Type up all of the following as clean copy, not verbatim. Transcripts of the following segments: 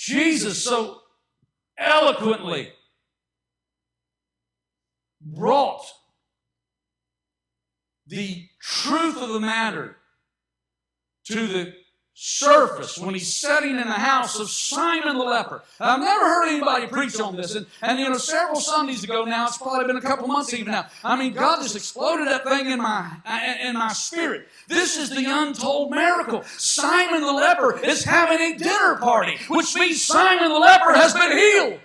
Jesus so eloquently brought the truth of the matter to the surface when he's sitting in the house of Simon the leper. I've never heard anybody preach on this. And several Sundays ago now, it's probably been a couple months even now. I mean, God just exploded that thing in my spirit. This is the untold miracle. Simon the leper is having a dinner party, which means Simon the leper has been healed.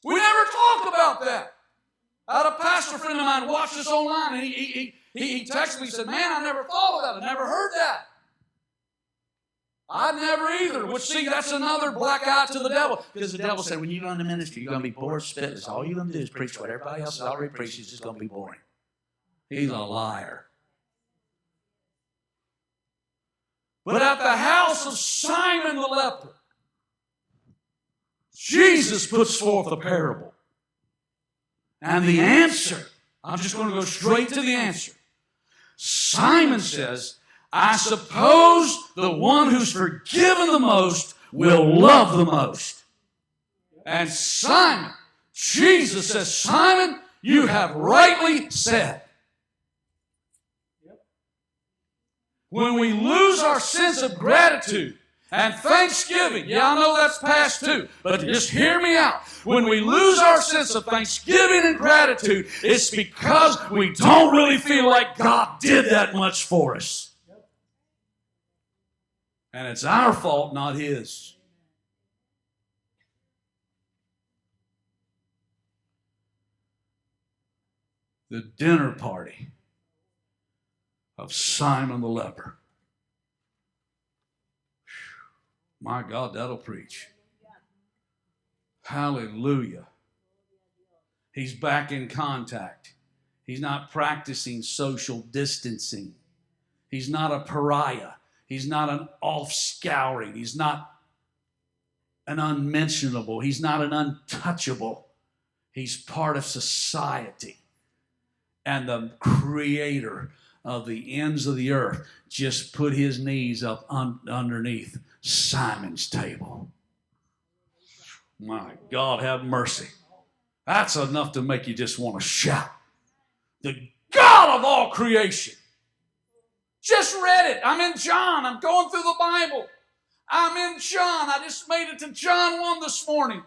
We never talk about that. I had a pastor friend of mine watch this online, and he texted me and said, man, I never thought of that. I never heard that. I never either. Which, see, that's another black eye to the devil. Because the devil said, when you go into ministry, you're going to be bored, spitless. All you're going to do is preach what everybody else has already preached. It's just going to be boring. He's a liar. But at the house of Simon the leper, Jesus puts forth a parable. And the answer, I'm just going to go straight to the answer. Simon says, I suppose the one who's forgiven the most will love the most. And Simon, Jesus says, Simon, you have rightly said. When we lose our sense of gratitude and thanksgiving, yeah, I know that's past too, but just hear me out. When we lose our sense of thanksgiving and gratitude, it's because we don't really feel like God did that much for us. And it's our fault, not His. The dinner party of Simon the leper. My God, that'll preach. Hallelujah. He's back in contact. He's not practicing social distancing. He's not a pariah. He's not an offscouring. He's not an unmentionable. He's not an untouchable. He's part of society. And the Creator of the ends of the earth just put His knees up underneath Simon's table. My God, have mercy. That's enough to make you just want to shout. The God of all creation. Just read it. I'm in John. I'm going through the Bible. I'm in John. I just made it to John 1 this morning.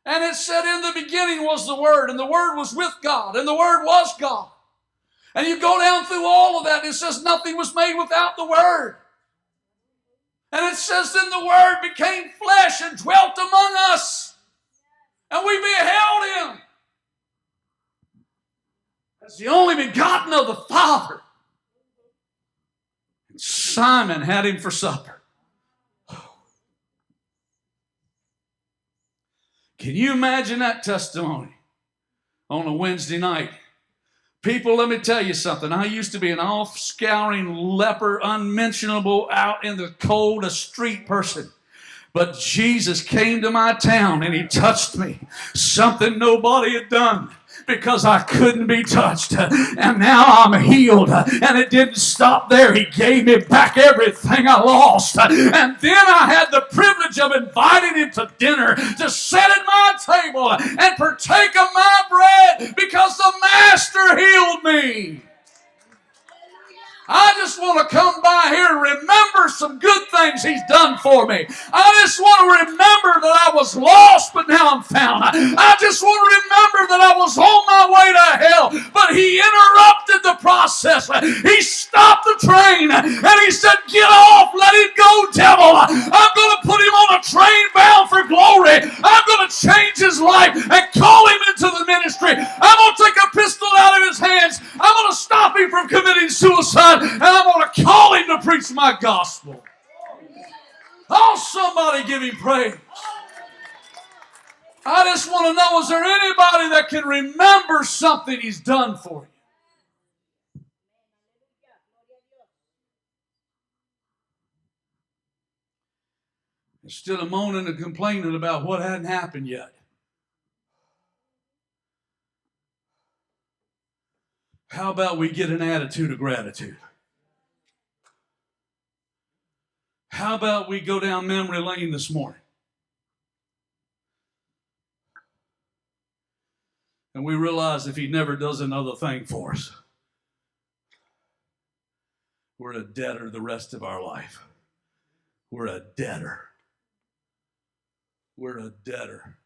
And it said, in the beginning was the Word, and the Word was with God, and the Word was God. And you go down through all of that, and it says nothing was made without the Word. And it says, then the Word became flesh and dwelt among us. And we beheld Him as the only begotten of the Father. And Simon had Him for supper. Can you imagine that testimony on a Wednesday night? People, let me tell you something. I used to be an off-scouring leper, unmentionable, out in the cold, a street person. But Jesus came to my town and He touched me. Something nobody had done because I couldn't be touched. And now I'm healed. And it didn't stop there. He gave me back everything I lost. And then I had the privilege of inviting Him to dinner to sit at my table and partake of my bread because the Master healed me. I just want to come by here and remember some good things He's done for me. I just want to remember that I was lost, but now I'm found. I just want to remember that I was on my way to hell, but He interrupted the process. He stopped the train, and He said, get off, let him go, devil. I'm going to put him on a train bound for glory. I'm going to change his life and call him into the ministry. I'm going to take a pistol out of his hands. I'm going to stop him from committing suicide. And I'm going to call him to preach my gospel. Oh, somebody give Him praise. I just want to know, is there anybody that can remember something He's done for you? Instead of moaning and complaining about what hadn't happened yet. How about we get an attitude of gratitude? How about we go down memory lane this morning? And we realize if he never does another thing for us, we're a debtor the rest of our life. We're a debtor. We're a debtor.